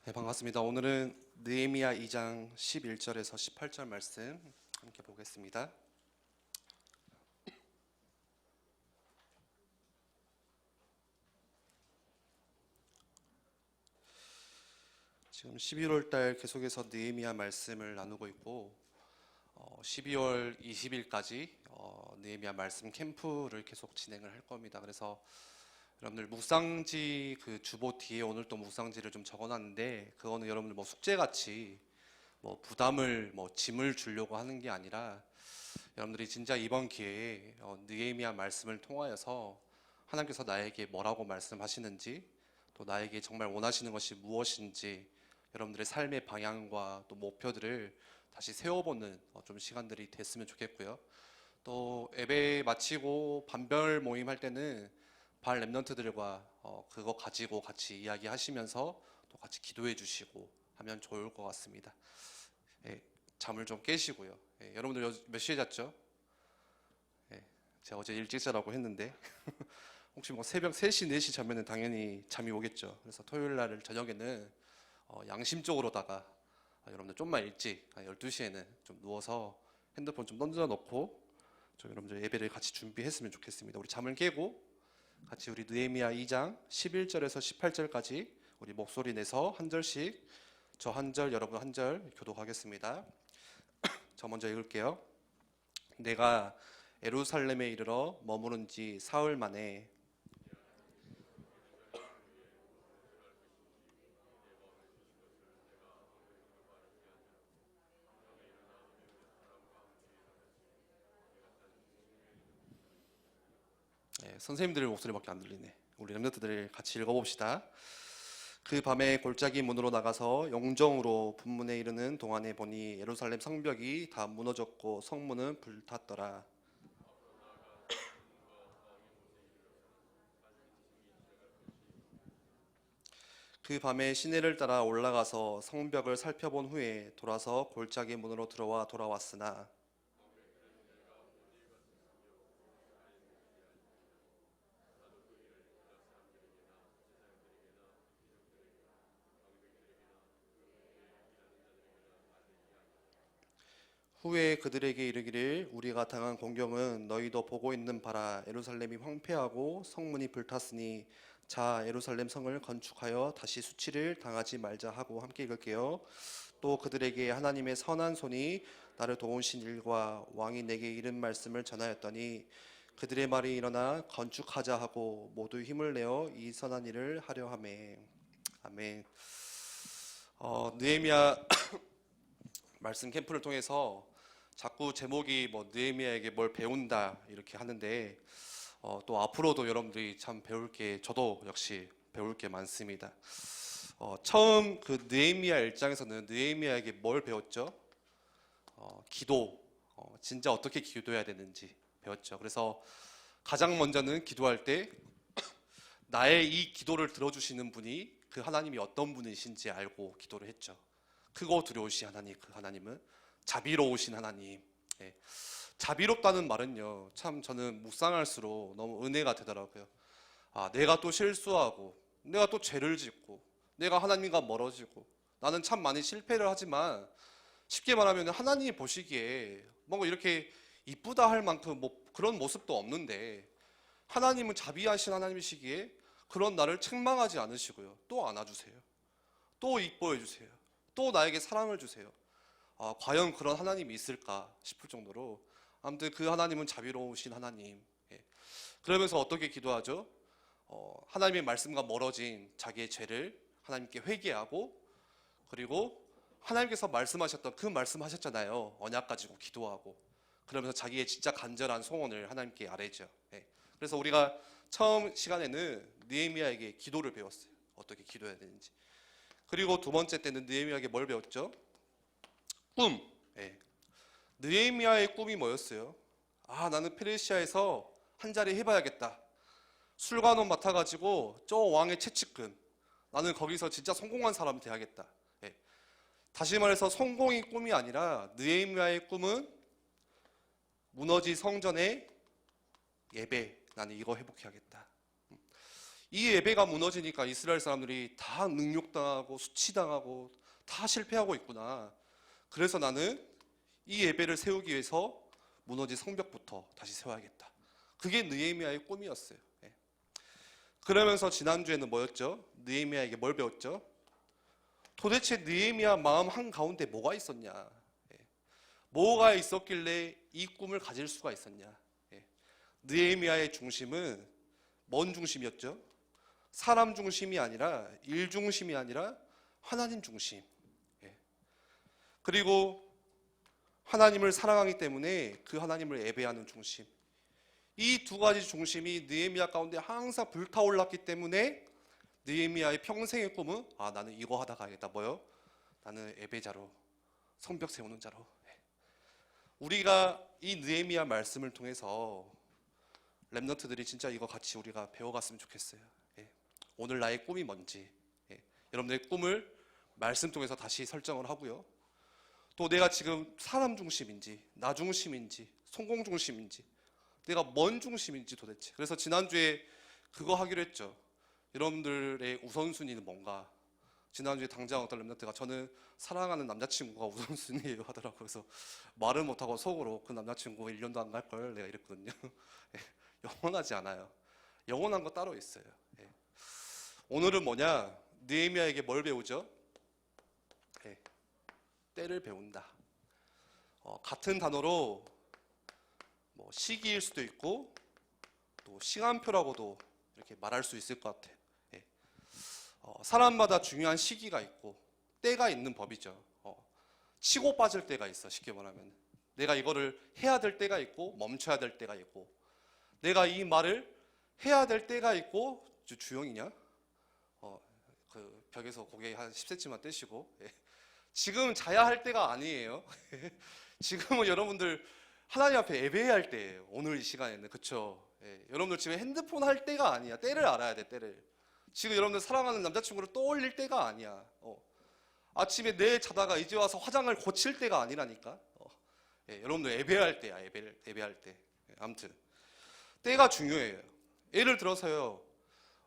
네, 반갑습니다. 오늘은 느헤미야 2장 11절에서 18절 말씀 함께 보겠습니다. 지금 11월 달 계속해서 느헤미야 말씀을 나누고 있고 12월 20일까지 느헤미야 말씀 캠프를 계속 진행을 할 겁니다. 그래서 여러분들 묵상지 그 주보 뒤에 오늘 또 묵상지를 좀 적어놨는데 그거는 여러분들 뭐 숙제같이 뭐 부담을 짐을 주려고 하는 게 아니라 여러분들이 진짜 이번 기회에 느헤미야 말씀을 통하여서 하나님께서 나에게 뭐라고 말씀하시는지 또 나에게 정말 원하시는 것이 무엇인지 여러분들의 삶의 방향과 또 목표들을 다시 세워보는 좀 시간들이 됐으면 좋겠고요. 또 예배 마치고 반별 모임 할 때는 반 렘넌트들과 그거 가지고 같이 이야기하시면서 또 같이 기도해 주시고 하면 좋을 것 같습니다. 예, 잠을 좀 깨시고요. 예, 여러분들 몇 시에 잤죠? 예, 제가 어제 일찍 자라고 했는데 혹시 뭐 새벽 3시, 4시 자면은 당연히 잠이 오겠죠. 그래서 토요일 날 저녁에는 양심적으로다가 여러분들 좀만 일찍 12시에는 좀 누워서 핸드폰 좀 던져놓고 여러분들 예배를 같이 준비했으면 좋겠습니다. 우리 잠을 깨고 같이 우리 느헤미야 2장 11절에서 18절까지 우리 목소리 내서 한 절씩 저 한 절 여러분 한 절 교독하겠습니다. 저 먼저 읽을게요. 내가 예루살렘에 이르러 머무른 지 사흘 만에 선생님들의 목소리밖에 안 들리네. 우리 렘넌트들 같이 읽어봅시다. 그 밤에 골짜기 문으로 나가서 영정으로 분문에 이르는 동안에 보니 예루살렘 성벽이 다 무너졌고 성문은 불탔더라. 그 밤에 시내를 따라 올라가서 성벽을 살펴본 후에 돌아서 골짜기 문으로 들어와 돌아왔으나 후에 그들에게 이르기를 우리가 당한 공경은 너희도 보고 있는 바라. 예루살렘이 황폐하고 성문이 불탔으니 자 예루살렘 성을 건축하여 다시 수치를 당하지 말자 하고 함께 읽을게요. 또 그들에게 하나님의 선한 손이 나를 도우신 일과 왕이 내게 이른 말씀을 전하였더니 그들의 말이 일어나 건축하자 하고 모두 힘을 내어 이 선한 일을 하려 하매. 아멘. 느헤미야 말씀 캠프를 통해서 자꾸 제목이 느헤미야에게 뭘 배운다 이렇게 하는데 또 앞으로도 여러분들이 참 배울 게 저도 역시 배울 게 많습니다. 처음 그 느헤미야 1장에서는 느헤미야에게 뭘 배웠죠? 기도, 진짜 어떻게 기도해야 되는지 배웠죠. 그래서 가장 먼저는 기도할 때 나의 이 기도를 들어주시는 분이 그 하나님이 어떤 분이신지 알고 기도를 했죠. 크고 두려우신 하나님, 그 하나님은 자비로우신 하나님. 예. 자비롭다는 말은요, 참 저는 묵상할수록 너무 은혜가 되더라고요. 내가 또 실수하고, 내가 또 죄를 짓고, 내가 하나님과 멀어지고, 나는 참 많이 실패를 하지만, 쉽게 말하면 하나님이 보시기에 뭔가 이렇게 이쁘다 할 만큼 그런 모습도 없는데, 하나님은 자비하신 하나님이시기에 그런 나를 책망하지 않으시고요. 또 안아주세요. 또 이뻐해 주세요. 또 나에게 사랑을 주세요. 과연 그런 하나님이 있을까 싶을 정도로 아무튼 그 하나님은 자비로우신 하나님. 예. 그러면서 어떻게 기도하죠? 하나님의 말씀과 멀어진 자기의 죄를 하나님께 회개하고 그리고 하나님께서 말씀하셨던 그 말씀하셨잖아요. 언약 가지고 기도하고 그러면서 자기의 진짜 간절한 소원을 하나님께 아뢰죠. 예. 그래서 우리가 처음 시간에는 느헤미야에게 기도를 배웠어요. 어떻게 기도해야 되는지. 그리고 두 번째 때는 느헤미야에게 뭘 배웠죠? 꿈. 예. 느헤미야의 꿈이 뭐였어요? 나는 페르시아에서 한 자리 해봐야겠다. 술관원 맡아가지고 저 왕의 채찍근. 나는 거기서 진짜 성공한 사람이 돼야겠다. 예. 다시 말해서 성공이 꿈이 아니라 느헤미야의 꿈은 무너진 성전의 예배. 나는 이거 회복해야겠다. 이 예배가 무너지니까 이스라엘 사람들이 다 능욕당하고 수치당하고 다 실패하고 있구나. 그래서 나는 이 예배를 세우기 위해서 무너진 성벽부터 다시 세워야겠다. 그게 느헤미야의 꿈이었어요. 예. 그러면서 지난주에는 뭐였죠? 느헤미야에게 뭘 배웠죠? 도대체 느헤미야 마음 한가운데 뭐가 있었냐? 예. 뭐가 있었길래 이 꿈을 가질 수가 있었냐? 예. 느헤미야의 중심은 뭔 중심이었죠? 사람 중심이 아니라 일 중심이 아니라 하나님 중심. 예. 그리고 하나님을 사랑하기 때문에 그 하나님을 예배하는 중심. 이 두 가지 중심이 느헤미야 가운데 항상 불타올랐기 때문에 느헤미야의 평생의 꿈은 나는 이거 하다 가야겠다. 뭐요? 나는 예배자로, 성벽 세우는 자로. 예. 우리가 이 느헤미야 말씀을 통해서 렘넌트들이 진짜 이거 같이 우리가 배워갔으면 좋겠어요. 예. 오늘 나의 꿈이 뭔지, 예. 여러분들의 꿈을 말씀 통해서 다시 설정을 하고요. 또 내가 지금 사람 중심인지, 나 중심인지, 성공 중심인지, 내가 뭔 중심인지 도대체. 그래서 지난주에 그거 하기로 했죠. 여러분들의 우선순위는 뭔가. 지난주에 당장 어떤 렘넌트가 저는 사랑하는 남자친구가 우선순위예요 하더라고요. 그래서 말은 못하고 속으로 그 남자친구 1년도 안 갈걸 내가 이랬거든요. 예. 영원하지 않아요. 영원한 거 따로 있어요. 예. 오늘은 뭐냐? 느헤미야에게 뭘 배우죠? 예. 때를 배운다. 같은 단어로 뭐 시기일 수도 있고 또 시간표라고도 이렇게 말할 수 있을 것 같아요. 예. 사람마다 중요한 시기가 있고 때가 있는 법이죠. 치고 빠질 때가 있어. 쉽게 말하면 내가 이거를 해야 될 때가 있고 멈춰야 될 때가 있고, 내가 이 말을 해야 될 때가 있고. 주영이냐? 그 벽에서 고개 한 10cm만 떼시고. 예. 지금 자야 할 때가 아니에요. 지금은 여러분들 하나님 앞에 예배해야 할 때예요. 오늘 이 시간에는. 그쵸? 예. 여러분들 지금 핸드폰 할 때가 아니야. 때를 알아야 돼. 때를. 지금 여러분들 사랑하는 남자친구를 떠올릴 때가 아니야. 아침에 내 자다가 이제 와서 화장을 고칠 때가 아니라니까. 예. 여러분들 예배할 때야. 예배할 때. 예. 아무튼 때가 중요해요. 예를 들어서요,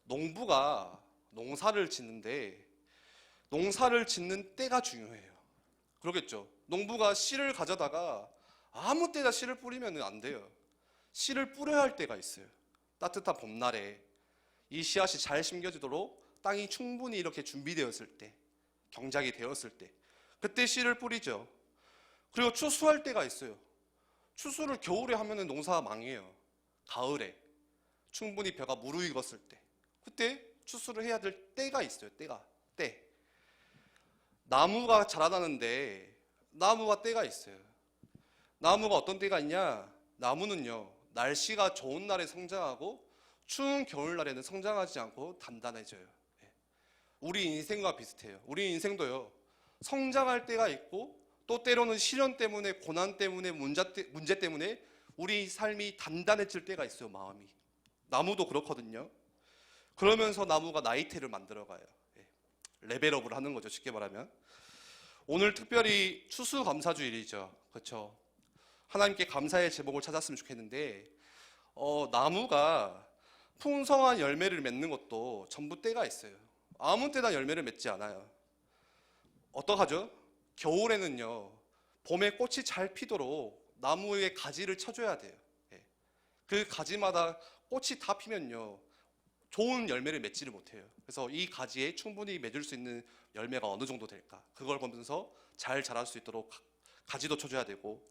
농부가 농사를 짓는데 농사를 짓는 때가 중요해요. 그러겠죠. 농부가 씨를 가져다가 아무 때나 씨를 뿌리면 안 돼요. 씨를 뿌려야 할 때가 있어요. 따뜻한 봄날에 이 씨앗이 잘 심겨지도록 땅이 충분히 이렇게 준비되었을 때, 경작이 되었을 때, 그때 씨를 뿌리죠. 그리고 추수할 때가 있어요. 추수를 겨울에 하면 농사가 망해요. 가을에 충분히 벼가 무르익었을 때, 그때 추수를 해야 될 때가 있어요. 때. 나무가 자라나는데 나무가 때가 있어요. 나무가 어떤 때가 있냐? 나무는요, 날씨가 좋은 날에 성장하고 추운 겨울날에는 성장하지 않고 단단해져요. 우리 인생과 비슷해요. 우리 인생도요, 성장할 때가 있고 또 때로는 시련 때문에, 고난 때문에, 문제 때문에 우리 삶이 단단해질 때가 있어요. 마음이. 나무도 그렇거든요. 그러면서 나무가 나이테를 만들어가요. 레벨업을 하는 거죠. 쉽게 말하면. 오늘 특별히 추수감사주일이죠. 그렇죠? 하나님께 감사의 제목을 찾았으면 좋겠는데, 나무가 풍성한 열매를 맺는 것도 전부 때가 있어요. 아무 때나 열매를 맺지 않아요. 어떡하죠? 겨울에는요, 봄에 꽃이 잘 피도록 나무의 가지를 쳐줘야 돼요. 그 가지마다 꽃이 다 피면요, 좋은 열매를 맺지를 못해요. 그래서 이 가지에 충분히 맺을 수 있는 열매가 어느 정도 될까, 그걸 보면서 잘 자랄 수 있도록 가지도 쳐줘야 되고,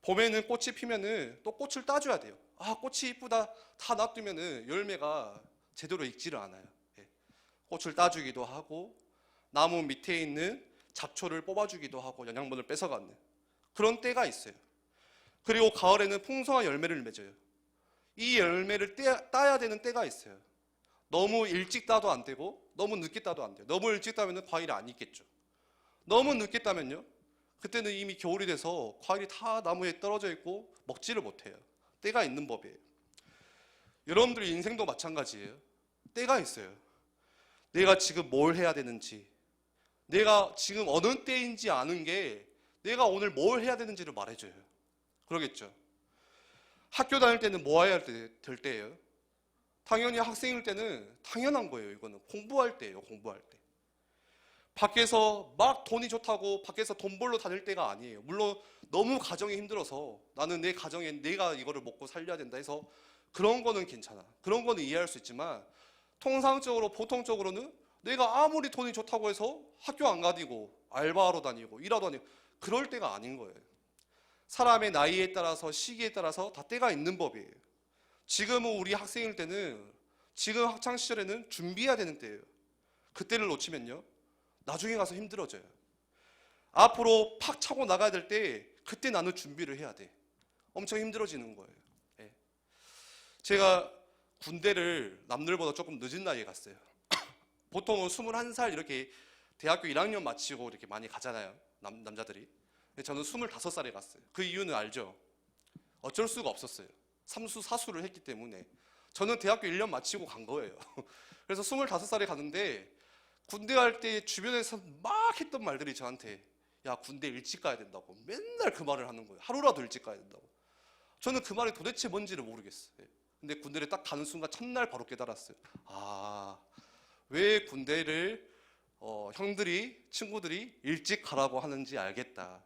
봄에는 꽃이 피면은 또 꽃을 따줘야 돼요. 꽃이 이쁘다 다 놔두면은 열매가 제대로 익지를 않아요. 꽃을 따주기도 하고 나무 밑에 있는 잡초를 뽑아주기도 하고 영양분을 뺏어가는 그런 때가 있어요. 그리고 가을에는 풍성한 열매를 맺어요. 이 열매를 따야 되는 때가 있어요. 너무 일찍 따도 안 되고 너무 늦게 따도 안 돼요. 너무 일찍 따면 과일이 안 익겠죠. 너무 늦게 따면요, 그때는 이미 겨울이 돼서 과일이 다 나무에 떨어져 있고 먹지를 못해요. 때가 있는 법이에요. 여러분들 인생도 마찬가지예요. 때가 있어요. 내가 지금 뭘 해야 되는지, 내가 지금 어느 때인지 아는 게 내가 오늘 뭘 해야 되는지를 말해줘요. 그러겠죠. 학교 다닐 때는 뭐 해야 될 때예요? 당연히 학생일 때는 당연한 거예요. 이거는 공부할 때예요. 공부할 때. 밖에서 막 돈이 좋다고 밖에서 돈 벌러 다닐 때가 아니에요. 물론 너무 가정이 힘들어서 나는 내 가정에 내가 이거를 먹고 살려야 된다 해서 그런 거는 괜찮아. 그런 거는 이해할 수 있지만 통상적으로 보통적으로는 내가 아무리 돈이 좋다고 해서 학교 안 가디고 알바하러 다니고 일하러 다니고 그럴 때가 아닌 거예요. 사람의 나이에 따라서 시기에 따라서 다 때가 있는 법이에요. 지금은 우리 학생일 때는 지금 학창 시절에는 준비해야 되는 때예요. 그때를 놓치면요 나중에 가서 힘들어져요. 앞으로 팍 차고 나가야 될 때 그때 나는 준비를 해야 돼. 엄청 힘들어지는 거예요. 예. 제가 군대를 남들보다 조금 늦은 나이에 갔어요. 보통은 21살 이렇게 대학교 1학년 마치고 이렇게 많이 가잖아요. 남자들이. 근데 저는 25살에 갔어요. 그 이유는 알죠? 어쩔 수가 없었어요. 삼수, 사수를 했기 때문에. 저는 대학교 1년 마치고 간 거예요. 그래서 25살에 갔는데 군대 갈 때 주변에서 막 했던 말들이 저한테 야 군대 일찍 가야 된다고 맨날 그 말을 하는 거예요. 하루라도 일찍 가야 된다고. 저는 그 말이 도대체 뭔지를 모르겠어요. 근데 군대를 딱 가는 순간 첫날 바로 깨달았어요. 아, 왜 군대를 형들이 친구들이 일찍 가라고 하는지 알겠다.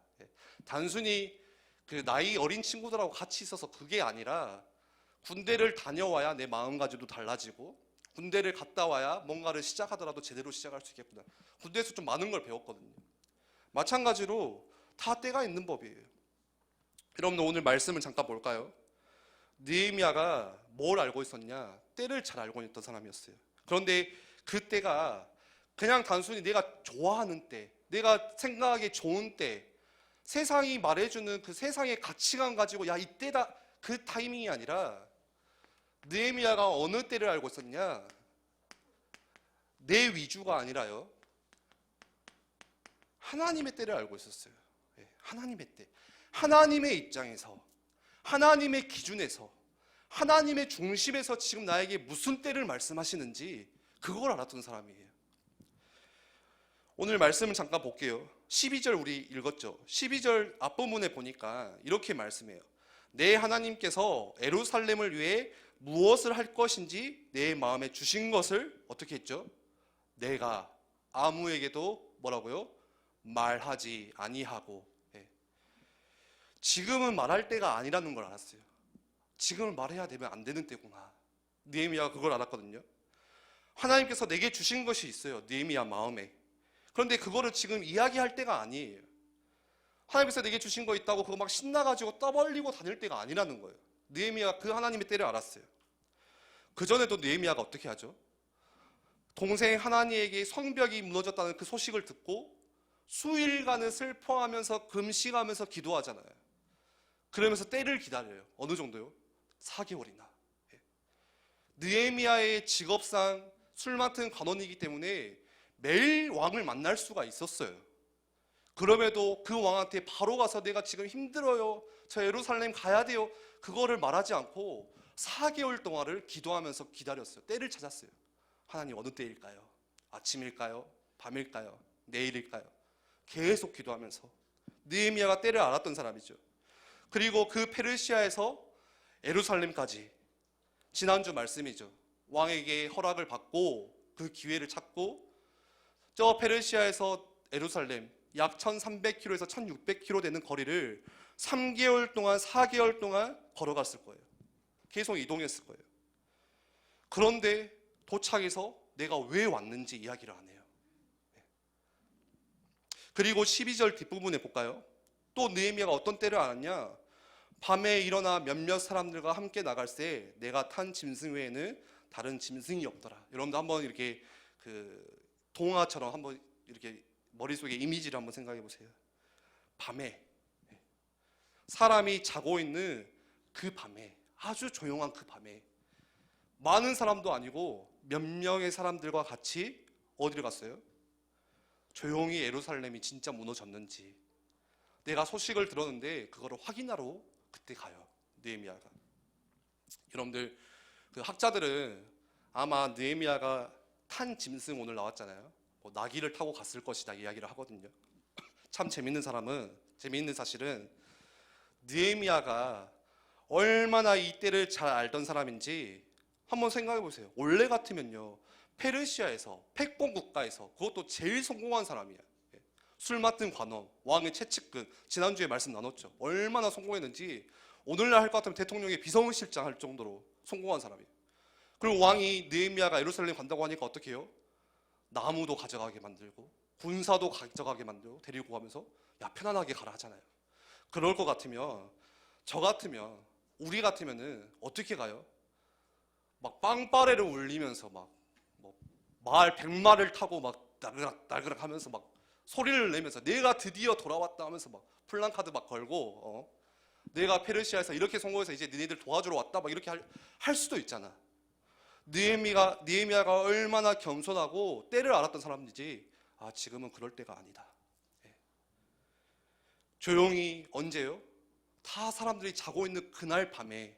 단순히 그 나이 어린 친구들하고 같이 있어서 그게 아니라 군대를 다녀와야 내 마음가짐도 달라지고 군대를 갔다 와야 뭔가를 시작하더라도 제대로 시작할 수 있겠구나. 군대에서 좀 많은 걸 배웠거든요. 마찬가지로 다 때가 있는 법이에요. 여러분들 오늘 말씀을 잠깐 볼까요? 느헤미야가 뭘 알고 있었냐? 때를 잘 알고 있던 사람이었어요. 그런데 그 때가 그냥 단순히 내가 좋아하는 때, 내가 생각하기 좋은 때, 세상이 말해주는 그 세상의 가치관 가지고 야 이때다 그 타이밍이 아니라 느헤미야가 어느 때를 알고 있었냐? 내 위주가 아니라요. 하나님의 때를 알고 있었어요. 하나님의 때. 하나님의 입장에서, 하나님의 기준에서, 하나님의 중심에서 지금 나에게 무슨 때를 말씀하시는지 그걸 알았던 사람이에요. 오늘 말씀을 잠깐 볼게요. 12절 우리 읽었죠. 12절 앞부분에 보니까 이렇게 말씀해요. 내 하나님께서 예루살렘을 위해 무엇을 할 것인지 내 마음에 주신 것을 어떻게 했죠? 내가 아무에게도 뭐라고요? 말하지 아니하고. 지금은 말할 때가 아니라는 걸 알았어요. 지금은 말해야 되면 안 되는 때구나. 느헤미야가 그걸 알았거든요. 하나님께서 내게 주신 것이 있어요. 느헤미야 마음에. 그런데 그거를 지금 이야기할 때가 아니에요. 하나님께서 내게 주신 거 있다고 그거 막 신나가지고 떠벌리고 다닐 때가 아니라는 거예요. 느헤미야가 그 하나님의 때를 알았어요. 그 전에도 느헤미야가 어떻게 하죠? 동생 하나니에게 성벽이 무너졌다는 그 소식을 듣고 수일간을 슬퍼하면서 금식하면서 기도하잖아요. 그러면서 때를 기다려요. 어느 정도요? 4개월이나. 느헤미야의 직업상 술 맡은 관원이기 때문에 매일 왕을 만날 수가 있었어요. 그럼에도 그 왕한테 바로 가서 내가 지금 힘들어요. 저 예루살렘 가야 돼요. 그거를 말하지 않고 4개월 동안을 기도하면서 기다렸어요. 때를 찾았어요. 하나님 어느 때일까요? 아침일까요? 밤일까요? 내일일까요? 계속 기도하면서 느헤미야가 때를 알았던 사람이죠. 그리고 그 페르시아에서 예루살렘까지 지난주 말씀이죠. 왕에게 허락을 받고 그 기회를 찾고 저 페르시아에서 예루살렘 약 1300km에서 1600km 되는 거리를 3개월 동안 4개월 동안 걸어갔을 거예요. 계속 이동했을 거예요. 그런데 도착해서 내가 왜 왔는지 이야기를 안 해요. 그리고 12절 뒷부분에 볼까요? 또 느헤미야가 어떤 때를 알았냐? 밤에 일어나 몇몇 사람들과 함께 나갈새 내가 탄 짐승 외에는 다른 짐승이 없더라. 여러분도 한번 이렇게 그 동화처럼 한번 이렇게 머릿속에 이미지를 한번 생각해 보세요. 밤에 사람이 자고 있는 그 밤에 아주 조용한 그 밤에 많은 사람도 아니고 몇 명의 사람들과 같이 어디를 갔어요? 조용히 예루살렘이 진짜 무너졌는지 내가 소식을 들었는데 그거를 확인하러 그때 가요. 느헤미야가. 여러분들 그 학자들은 아마 느헤미야가 탄 짐승 오늘 나왔잖아요. 뭐 나귀를 타고 갔을 것이다 이야기를 하거든요. 참 재밌는 사실은 느헤미야가 얼마나 이 때를 잘 알던 사람인지 한번 생각해 보세요. 원래 같으면요, 페르시아에서 패권 국가에서 그것도 제일 성공한 사람이야. 예. 술 맡은 관원, 왕의 최측근, 지난주에 말씀 나눴죠. 얼마나 성공했는지 오늘날 할 것 같으면 대통령의 비서실장 할 정도로 성공한 사람이에요. 그리고 왕이 느헤미야가 예루살렘 간다고 하니까 어떻게 해요? 나무도 가져가게 만들고 군사도 가져가게 만들고 데리고 가면서 야, 편안하게 가라 하잖아요. 그럴 것 같으면, 저 같으면, 우리 같으면은 어떻게 가요? 막 빵빠레를 울리면서 말 100마를 타고 막 날그락 날그락 하면서 막 소리를 내면서 내가 드디어 돌아왔다 하면서 막 플랜카드 막 걸고, 내가 페르시아에서 이렇게 성공해서 이제 너희들 도와주러 왔다 막 이렇게 할 수도 있잖아. 느헤미야가 얼마나 겸손하고 때를 알았던 사람이지, 아, 지금은 그럴 때가 아니다. 예. 조용히, 언제요? 다 사람들이 자고 있는 그날 밤에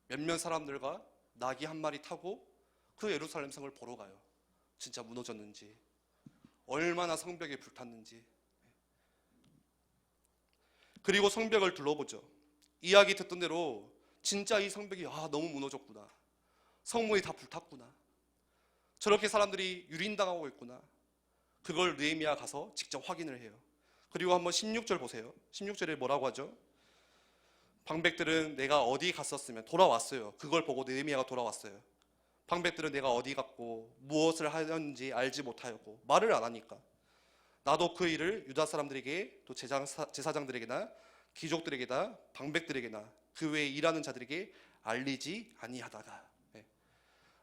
몇몇 사람들과 나귀 한 마리 타고 그 예루살렘 성을 보러 가요. 진짜 무너졌는지, 얼마나 성벽에 불탔는지. 그리고 성벽을 둘러보죠. 이야기 듣던 대로 진짜 이 성벽이 너무 무너졌구나, 성문이 다 불탔구나, 저렇게 사람들이 유린당하고 있구나, 그걸 느헤미야 가서 직접 확인을 해요. 그리고 한번 16절 보세요. 16절에 뭐라고 하죠? 방백들은 내가 어디 갔었으면, 돌아왔어요. 그걸 보고 느헤미야가 돌아왔어요. 방백들은 내가 어디 갔고 무엇을 하였는지 알지 못하였고, 말을 안 하니까 나도 그 일을 유다 사람들에게, 또 제사장들에게나 귀족들에게나 방백들에게나 그 외에 일하는 자들에게 알리지 아니하다가,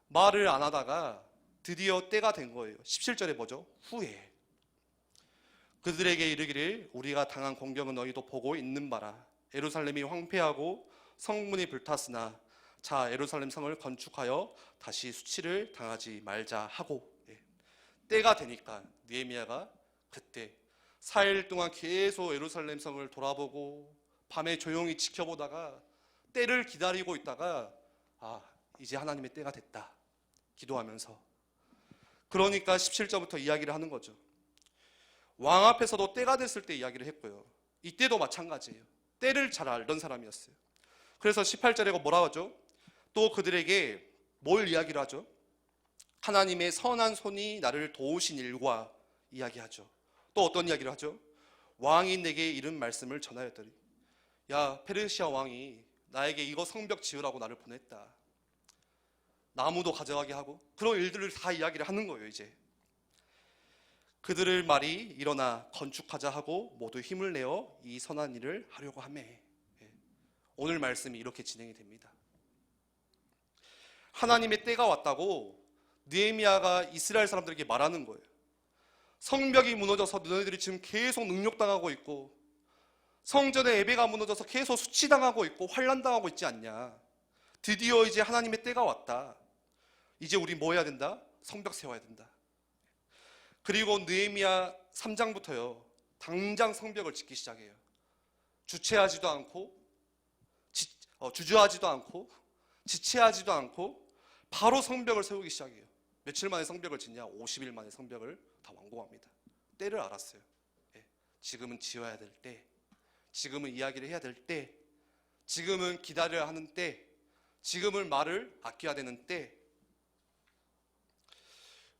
말을 안 하다가 드디어 때가 된 거예요. 17절에 뭐죠? 후에 그들에게 이르기를 우리가 당한 공경은 너희도 보고 있는 바라. 예루살렘이 황폐하고 성문이 불탔으나 자, 예루살렘 성을 건축하여 다시 수치를 당하지 말자 하고, 때가 되니까 느헤미야가 그때 4일 동안 계속 예루살렘 성을 돌아보고 밤에 조용히 지켜보다가 때를 기다리고 있다가, 이제 하나님의 때가 됐다 기도하면서, 그러니까 17절부터 이야기를 하는 거죠. 왕 앞에서도 때가 됐을 때 이야기를 했고요, 이때도 마찬가지예요. 때를 잘 알던 사람이었어요. 그래서 18절에 뭐라고 하죠? 또 그들에게 뭘 이야기를 하죠? 하나님의 선한 손이 나를 도우신 일과 이야기하죠. 또 어떤 이야기를 하죠? 왕이 내게 이른 말씀을 전하였더니, 야, 페르시아 왕이 나에게 이거 성벽 지으라고 나를 보냈다, 나무도 가져가게 하고, 그런 일들을 다 이야기를 하는 거예요. 이제 그들의 말이 일어나 건축하자 하고 모두 힘을 내어 이 선한 일을 하려고 하매, 오늘 말씀이 이렇게 진행이 됩니다. 하나님의 때가 왔다고 느헤미야가 이스라엘 사람들에게 말하는 거예요. 성벽이 무너져서 너희들이 지금 계속 능욕당하고 있고, 성전의 예배가 무너져서 계속 수치당하고 있고 환난당하고 있지 않냐. 드디어 이제 하나님의 때가 왔다. 이제 우리 뭐 해야 된다? 성벽 세워야 된다. 그리고 느헤미야 3장부터요 당장 성벽을 짓기 시작해요. 주체하지도 않고 주저하지도 않고 지체하지도 않고 바로 성벽을 세우기 시작해요. 며칠 만에 성벽을 짓냐? 50일 만에 성벽을 다 완공합니다. 때를 알았어요. 지금은 지어야 될 때, 지금은 이야기를 해야 될 때, 지금은 기다려야 하는 때, 지금은 말을 아껴야 되는 때.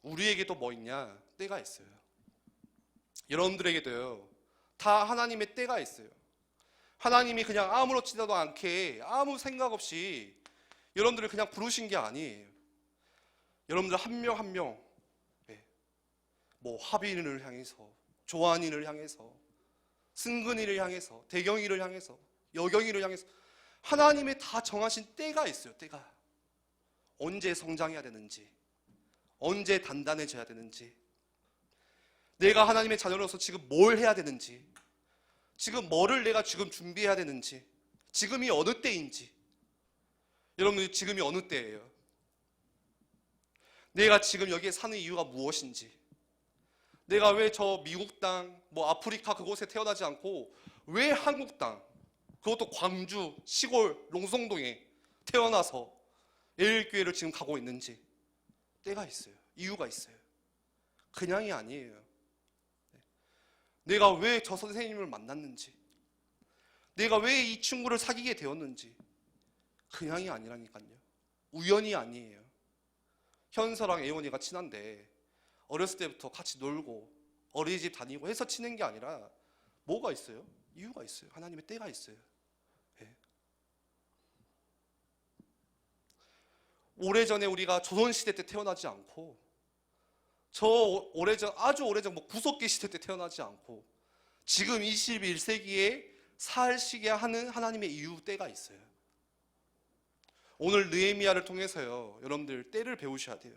우리에게도 뭐 있냐? 때가 있어요. 여러분들에게도요 다 하나님의 때가 있어요. 하나님이 그냥 아무렇지도 않게 아무 생각 없이 여러분들을 그냥 부르신 게 아니에요. 여러분들 한 명 한 명, 뭐 하빈을 향해서, 조한이를 향해서, 승근이를 향해서, 대경이를 향해서, 여경이를 향해서 하나님의 다 정하신 때가 있어요. 때가 언제 성장해야 되는지, 언제 단단해져야 되는지, 내가 하나님의 자녀로서 지금 뭘 해야 되는지, 지금 뭐를 내가 지금 준비해야 되는지, 지금이 어느 때인지. 여러분들 지금이 어느 때예요? 내가 지금 여기에 사는 이유가 무엇인지, 내가 왜 저 미국 땅, 뭐 아프리카 그곳에 태어나지 않고 왜 한국 땅, 그것도 광주 시골 롱송동에 태어나서 예일교회를 지금 가고 있는지 때가 있어요. 이유가 있어요. 그냥이 아니에요. 내가 왜 저 선생님을 만났는지, 내가 왜 이 친구를 사귀게 되었는지 그냥이 아니라니까요. 우연이 아니에요. 현서랑 애원이가 친한데 어렸을 때부터 같이 놀고 어린이집 다니고 해서 친한 게 아니라 뭐가 있어요? 이유가 있어요. 하나님의 때가 있어요. 예. 오래전에 우리가 조선시대 때 태어나지 않고 아주 오래전 구석기 시대 때 태어나지 않고 지금 21세기에 살시게 하는 하나님의 이유 때가 있어요. 오늘 느헤미야를 통해서요, 여러분들 때를 배우셔야 돼요.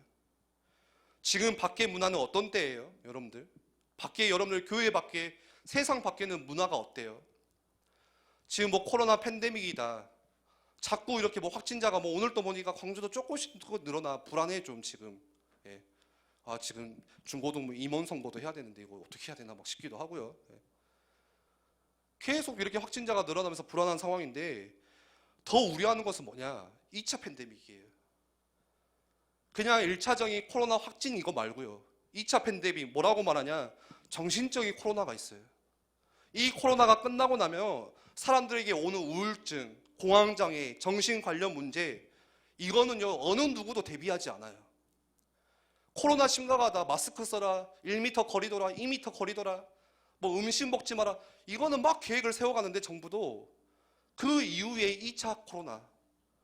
지금 밖의 문화는 어떤 때예요, 여러분들? 여러분들 교회 밖에, 세상 밖에는 문화가 어때요? 지금 코로나 팬데믹이다. 자꾸 이렇게 확진자가 오늘 또 보니까 광주도 조금씩 늘어나 불안해 좀 지금. 예. 지금 중고등부 임원 선고도 해야 되는데 이거 어떻게 해야 되나 싶기도 하고요. 예. 계속 이렇게 확진자가 늘어나면서 불안한 상황인데 더 우려하는 것은 뭐냐? 2차 팬데믹이에요. 그냥 1차적인 코로나 확진 이거 말고요. 2차 팬데믹 뭐라고 말하냐? 정신적인 코로나가 있어요. 이 코로나가 끝나고 나면 사람들에게 오는 우울증, 공황장애, 정신 관련 문제 이거는요 어느 누구도 대비하지 않아요. 코로나 심각하다, 마스크 써라, 1m 거리둬라, 2m 거리둬라, 음식 먹지 마라, 이거는 막 계획을 세워가는데 정부도 그 이후에 2차 코로나,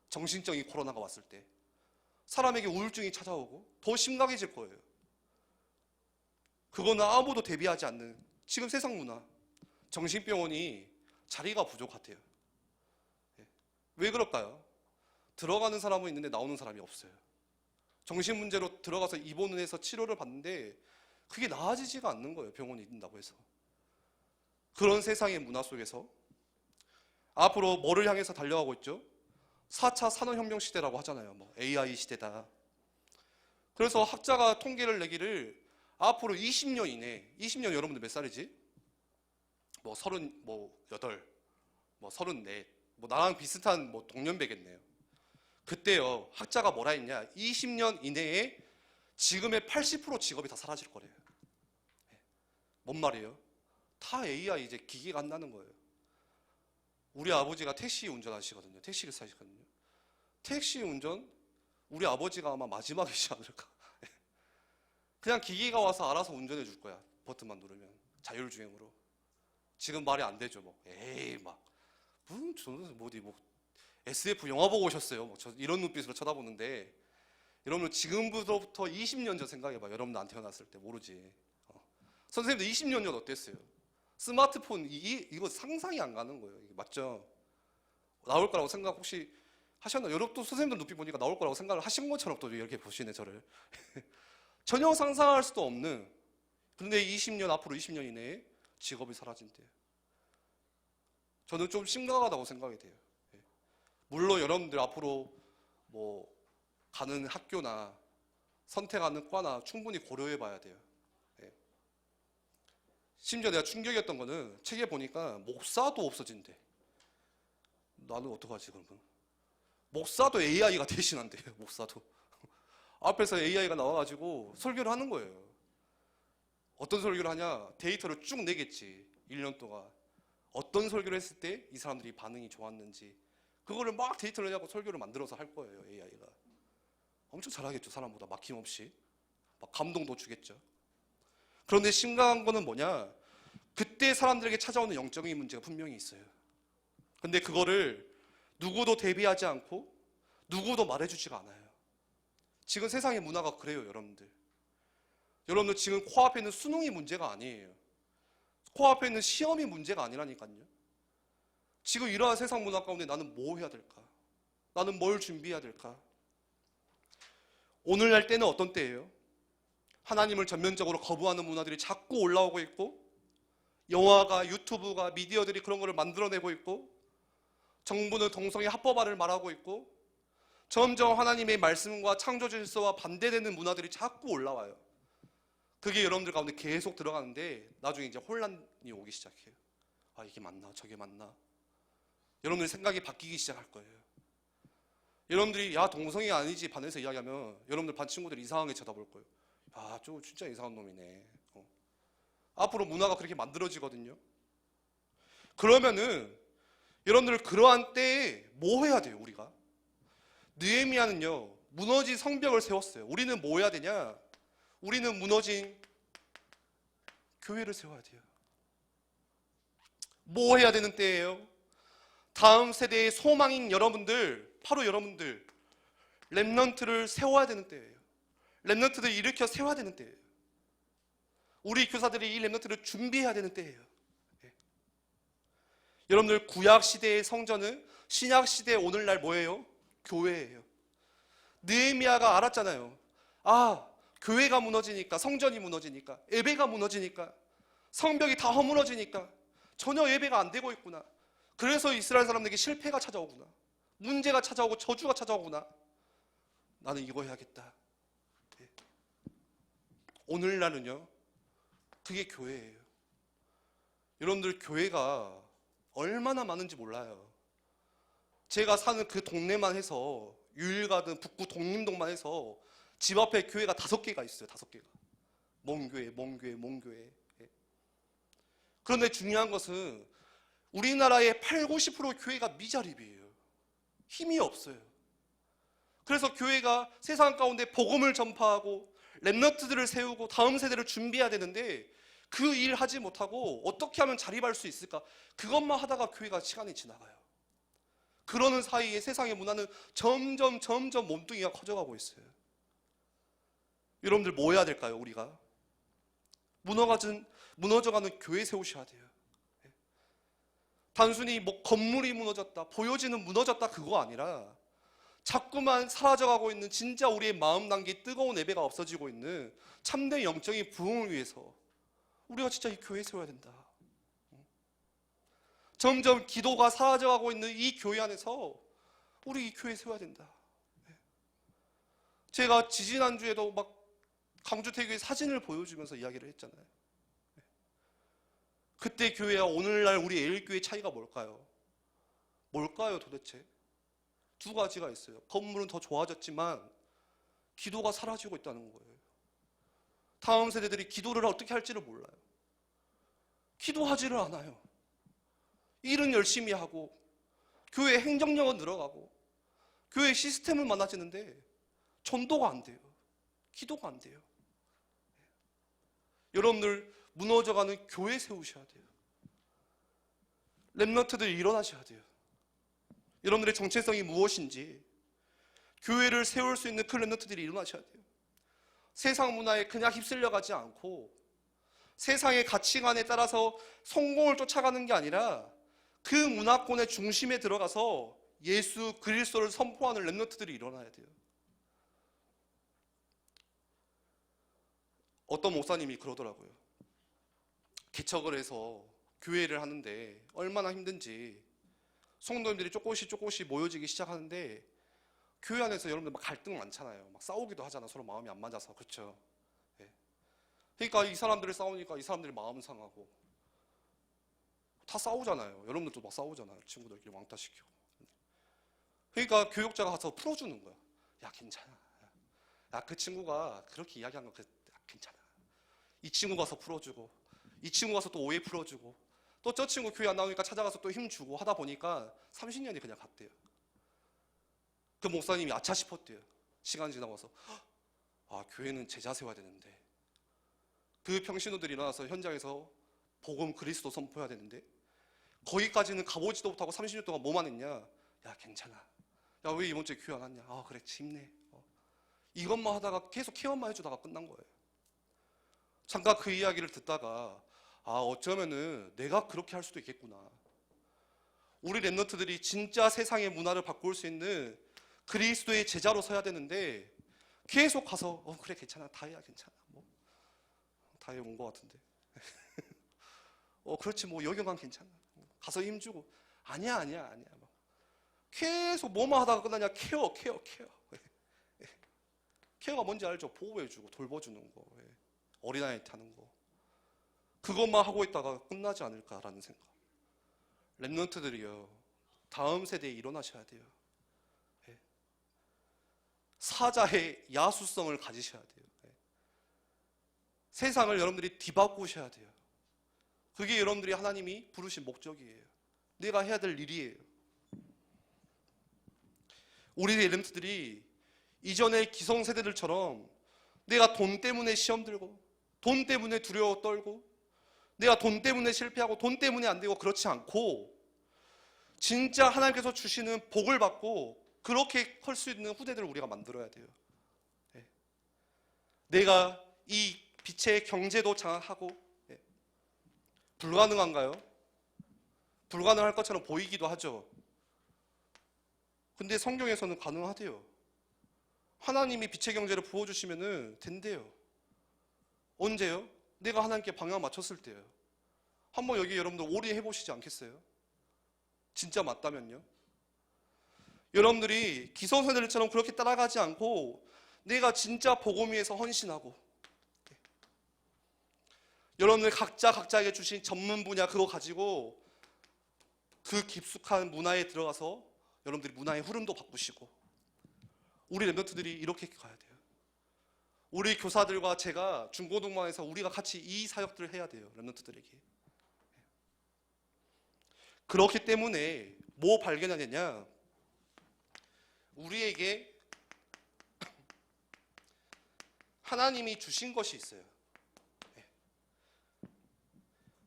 정신적인 코로나가 왔을 때 사람에게 우울증이 찾아오고 더 심각해질 거예요. 그거는 아무도 대비하지 않는 지금 세상 문화, 정신병원이 자리가 부족하대요. 왜 그럴까요? 들어가는 사람은 있는데 나오는 사람이 없어요. 정신 문제로 들어가서 입원을 해서 치료를 받는데 그게 나아지지가 않는 거예요. 병원이 있는다고 해서. 그런 세상의 문화 속에서 앞으로 뭐를 향해서 달려가고 있죠? 4차 산업혁명 시대라고 하잖아요. AI 시대다. 그래서 학자가 통계를 내기를 앞으로 20년 이내, 20년 여러분들 몇 살이지? 38, 34, 나랑 비슷한 동년배겠네요. 그때요, 학자가 뭐라 했냐? 20년 이내에 지금의 80% 직업이 다 사라질 거래요. 뭔 말이에요? 다 AI 이제 기계가 한다는 거예요. 우리 아버지가 택시 운전하시거든요. 택시 기사시거든요. 택시 운전 우리 아버지가 아마 마지막이지 않을까. 그냥 기계가 와서 알아서 운전해 줄 거야. 버튼만 누르면 자율주행으로. 지금 말이 안 되죠. 저는 SF 영화 보고 오셨어요. 이런 눈빛으로 쳐다보는데 여러분 지금부터 20년 전 생각해봐. 여러분 나한테 태어났을 때 모르지. 선생님도 20년 전 어땠어요? 스마트폰 이거 상상이 안 가는 거예요. 이게 맞죠? 나올 거라고 생각 혹시 하셨나요? 여러분 또 선생님들 눈빛 보니까 나올 거라고 생각을 하신 것처럼 또 이렇게 보시네 저를. 전혀 상상할 수도 없는. 그런데 앞으로 20년 이내에 직업이 사라진대요. 저는 좀 심각하다고 생각이 돼요. 물론 여러분들 앞으로 가는 학교나 선택하는 과나 충분히 고려해 봐야 돼요. 심지어 내가 충격이었던 거는 책에 보니까 목사도 없어진대. 나는 어떡하지 그러면? 목사도 AI가 대신한대요. 목사도. 앞에서 AI가 나와가지고 설교를 하는 거예요. 어떤 설교를 하냐? 데이터를 쭉 내겠지. 1년 동안. 어떤 설교를 했을 때 이 사람들이 반응이 좋았는지 그거를 막 데이터를 내고 설교를 만들어서 할 거예요. AI가. 엄청 잘하겠죠. 사람보다 막힘없이. 막 감동도 주겠죠. 그런데 심각한 거는 뭐냐? 그때 사람들에게 찾아오는 영적인 문제가 분명히 있어요. 근데 그거를 누구도 대비하지 않고 누구도 말해주지가 않아요. 지금 세상의 문화가 그래요, 여러분들. 여러분들 지금 코앞에 있는 수능이 문제가 아니에요. 코앞에 있는 시험이 문제가 아니라니까요. 지금 이러한 세상 문화 가운데 나는 뭐 해야 될까? 나는 뭘 준비해야 될까? 오늘날 때는 어떤 때예요? 하나님을 전면적으로 거부하는 문화들이 자꾸 올라오고 있고 영화가, 유튜브가, 미디어들이 그런 거를 만들어내고 있고 정부는 동성애 합법화를 말하고 있고 점점 하나님의 말씀과 창조 질서와 반대되는 문화들이 자꾸 올라와요. 그게 여러분들 가운데 계속 들어가는데 나중에 이제 혼란이 오기 시작해요. 이게 맞나? 저게 맞나? 여러분들 생각이 바뀌기 시작할 거예요. 여러분들이 동성애 아니지 반에서 이야기하면 여러분들 반 친구들이 이상하게 쳐다볼 거예요. 저 진짜 이상한 놈이네. 앞으로 문화가 그렇게 만들어지거든요. 그러면은 여러분들 그러한 때에 뭐 해야 돼요, 우리가? 느헤미야는요, 무너진 성벽을 세웠어요. 우리는 뭐 해야 되냐? 우리는 무너진 교회를 세워야 돼요. 뭐 해야 되는 때예요? 다음 세대의 소망인 여러분들, 바로 여러분들, 렘넌트를 세워야 되는 때예요. 렘넌트를 일으켜 세워야 되는 때예요. 우리 교사들이 이 렘넌트를 준비해야 되는 때예요. 예. 여러분들, 구약 시대의 성전은 신약 시대의 오늘날 뭐예요? 교회예요. 느헤미야가 알았잖아요. 아, 교회가 무너지니까, 성전이 무너지니까, 예배가 무너지니까, 성벽이 다 허물어지니까 전혀 예배가 안 되고 있구나. 그래서 이스라엘 사람들에게 실패가 찾아오구나. 문제가 찾아오고 저주가 찾아오구나. 나는 이거 해야겠다. 예. 오늘날은요, 그게 교회예요. 여러분들, 교회가 얼마나 많은지 몰라요. 제가 사는 그 동네만 해서, 유일가든 북구 독림동만 해서 집 앞에 교회가 5개가 있어요. 5개가. 먼 교회, 먼 교회, 먼 교회. 예. 그런데 중요한 것은 우리나라의 80~90% 교회가 미자립이에요. 힘이 없어요. 그래서 교회가 세상 가운데 복음을 전파하고 렘넌트들을 세우고 다음 세대를 준비해야 되는데, 그 일 하지 못하고 어떻게 하면 자립할 수 있을까? 그것만 하다가 교회가 시간이 지나가요. 그러는 사이에 세상의 문화는 점점 몸뚱이가 커져가고 있어요. 여러분들, 뭐 해야 될까요? 우리가 무너져가는 교회 세우셔야 돼요. 단순히 뭐 건물이 무너졌다, 보여지는 무너졌다, 그거 아니라 자꾸만 사라져가고 있는 진짜 우리의 마음 단계의 뜨거운 예배가 없어지고 있는 참된 영적인 부흥을 위해서 우리가 진짜 이 교회 세워야 된다. 점점 기도가 사라져가고 있는 이 교회 안에서 우리 이 교회 세워야 된다. 제가 지지난주에도 막 강주태교회 사진을 보여주면서 이야기를 했잖아요. 그때 교회와 오늘날 우리 에일교회 차이가 뭘까요? 뭘까요 도대체? 2가지가 있어요. 건물은 더 좋아졌지만 기도가 사라지고 있다는 거예요. 다음 세대들이 기도를 어떻게 할지를 몰라요. 기도하지를 않아요. 일은 열심히 하고 교회 행정력은 늘어가고 교회 시스템은 많아지는데 전도가 안 돼요. 기도가 안 돼요. 여러분들, 무너져가는 교회 세우셔야 돼요. 렘넌트들이 일어나셔야 돼요. 여러분들의 정체성이 무엇인지 교회를 세울 수 있는 그 렘넌트들이 일어나셔야 돼요. 세상 문화에 그냥 휩쓸려가지 않고 세상의 가치관에 따라서 성공을 쫓아가는 게 아니라 그 문화권의 중심에 들어가서 예수 그리스도를 선포하는 렘넌트들이 일어나야 돼요. 어떤 목사님이 그러더라고요. 개척을 해서 교회를 하는데 얼마나 힘든지, 성도님들이 조금씩 모여지기 시작하는데 교회 안에서 여러분들 막 갈등 많잖아요. 막 싸우기도 하잖아. 서로 마음이 안 맞아서. 그렇죠? 네. 그러니까 이 사람들이 싸우니까 이 사람들이 마음 상하고 다 싸우잖아요. 여러분들도 막 싸우잖아요. 친구들끼리 왕따시키고. 그러니까 교육자가 가서 풀어주는 거야. 야, 괜찮아. 야, 그 친구가 그렇게 이야기한 거 괜찮아. 이 친구 가서 풀어주고, 이 친구 가서 또 오해 풀어주고, 또 저 친구 교회 안 나오니까 찾아가서 또 힘주고 하다 보니까 30년이 그냥 갔대요. 그 목사님이 아차 싶었대요. 시간 지나고서. 아, 교회는 제자 세워야 되는데, 그 평신호들이 일어나서 현장에서 복음 그리스도 선포해야 되는데 거기까지는 가보지도 못하고 30년 동안 뭐만 했냐? 야, 괜찮아. 야, 왜 이번 주에 교회 안 왔냐? 아, 그래, 힘내. 이것만 하다가 계속 케어만 해주다가 끝난 거예요. 잠깐 그 이야기를 듣다가, 아, 어쩌면은 내가 그렇게 할 수도 있겠구나. 우리 렘넌트들이 진짜 세상의 문화를 바꿀 수 있는 그리스도의 제자로 서야 되는데 계속 가서 그래, 괜찮아, 다혜야, 괜찮아, 뭐 다혜 온 것 같은데 그렇지, 뭐 여경한 괜찮아, 가서 힘주고, 아니야 막 계속 뭐만 하다가 끝나냐? 케어. 케어가 뭔지 알죠? 보호해주고 돌봐주는 거, 어린아이 타는 거, 그것만 하고 있다가 끝나지 않을까라는 생각. 렘넌트들이요, 다음 세대에 일어나셔야 돼요. 사자의 야수성을 가지셔야 돼요. 세상을 여러분들이 뒤바꾸셔야 돼요. 그게 여러분들이 하나님이 부르신 목적이에요. 내가 해야 될 일이에요. 우리 렘넌트들이 이전의 기성세대들처럼 내가 돈 때문에 시험 들고 돈 때문에 두려워 떨고 내가 돈 때문에 실패하고 돈 때문에 안 되고 그렇지 않고 진짜 하나님께서 주시는 복을 받고 그렇게 클 수 있는 후대들을 우리가 만들어야 돼요. 내가 이 빛의 경제도 장악하고 불가능한가요? 불가능할 것처럼 보이기도 하죠. 근데 성경에서는 가능하대요. 하나님이 빛의 경제를 부어주시면 된대요. 언제요? 내가 하나님께 방향 맞췄을 때요. 한번 여기 여러분들 오래 해보시지 않겠어요? 진짜 맞다면요. 여러분들이 기성세대들처럼 그렇게 따라가지 않고 내가 진짜 복음 위해서 헌신하고 여러분들 각자에게 주신 전문 분야 그거 가지고 그 깊숙한 문화에 들어가서 여러분들이 문화의 흐름도 바꾸시고 우리 렘넌트들이 이렇게 가야 돼요. 우리 교사들과 제가 중고등부에서 우리가 같이 이 사역들을 해야 돼요. 렘넌트들에게. 그렇기 때문에 뭐 발견하겠냐? 우리에게 하나님이 주신 것이 있어요.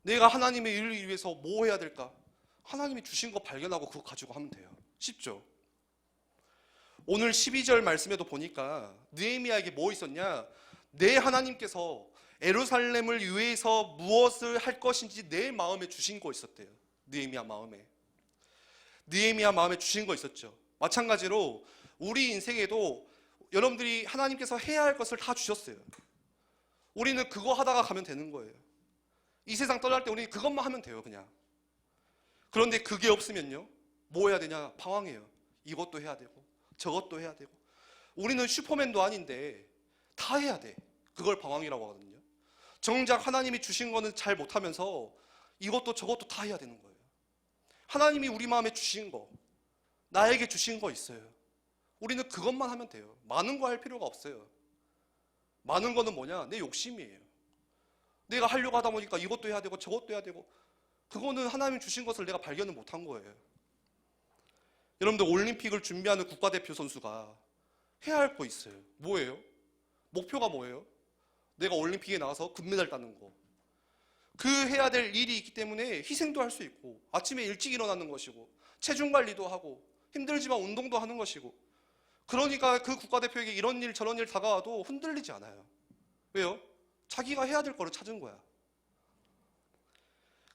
내가 하나님의 일을 위해서 뭐 해야 될까? 하나님이 주신 거 발견하고 그거 가지고 하면 돼요. 쉽죠? 오늘 12절 말씀에도 보니까 느헤미야에게 뭐 있었냐? 내 하나님께서 예루살렘을 위해서 무엇을 할 것인지 내 마음에 주신 거 있었대요. 느헤미야 마음에 주신 거 있었죠. 마찬가지로 우리 인생에도 여러분들이 하나님께서 해야 할 것을 다 주셨어요. 우리는 그거 하다가 가면 되는 거예요. 이 세상 떠날 때 우리는 그것만 하면 돼요, 그냥. 그런데 그게 없으면요, 뭐 해야 되냐? 방황해요. 이것도 해야 되고 저것도 해야 되고. 우리는 슈퍼맨도 아닌데 다 해야 돼. 그걸 방황이라고 하거든요. 정작 하나님이 주신 거는 잘 못하면서 이것도 저것도 다 해야 되는 거예요. 하나님이 우리 마음에 주신 거, 나에게 주신 거 있어요. 우리는 그것만 하면 돼요. 많은 거 할 필요가 없어요. 많은 거는 뭐냐? 내 욕심이에요. 내가 하려고 하다 보니까 이것도 해야 되고 저것도 해야 되고, 그거는 하나님이 주신 것을 내가 발견을 못한 거예요. 여러분들 올림픽을 준비하는 국가대표 선수가 해야 할 거 있어요. 뭐예요? 목표가 뭐예요? 내가 올림픽에 나가서 금메달 따는 거. 그 해야 될 일이 있기 때문에 희생도 할 수 있고, 아침에 일찍 일어나는 것이고, 체중 관리도 하고, 힘들지만 운동도 하는 것이고, 그러니까 그 국가대표에게 이런 일 저런 일 다가와도 흔들리지 않아요. 왜요? 자기가 해야 될 거를 찾은 거야.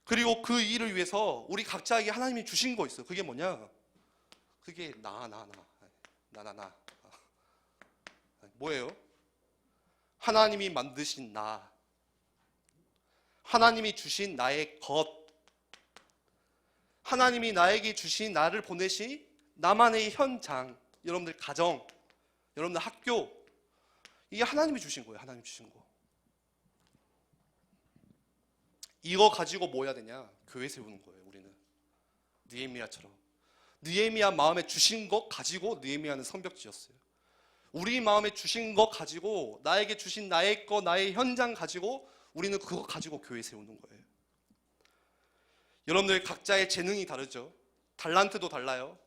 그리고 그 일을 위해서 우리 각자에게 하나님이 주신 거 있어요. 그게 뭐냐? 그게 나. 뭐예요? 하나님이 만드신 나, 하나님이 주신 나의 것, 하나님이 나에게 주신 나를 보내신 나만의 현장, 여러분들 가정, 여러분들 학교, 이게 하나님이 주신 거예요. 하나님이 주신 거. 이거 가지고 뭐 해야 되냐? 교회 세우는 거예요. 우리는 느헤미야처럼. 느헤미야 마음에 주신 것 가지고 느헤미야는 성벽 지었어요. 우리 마음에 주신 것 가지고, 나에게 주신 나의 것, 나의 현장 가지고 우리는 그거 가지고 교회 세우는 거예요. 여러분들 각자의 재능이 다르죠. 달란트도 달라요.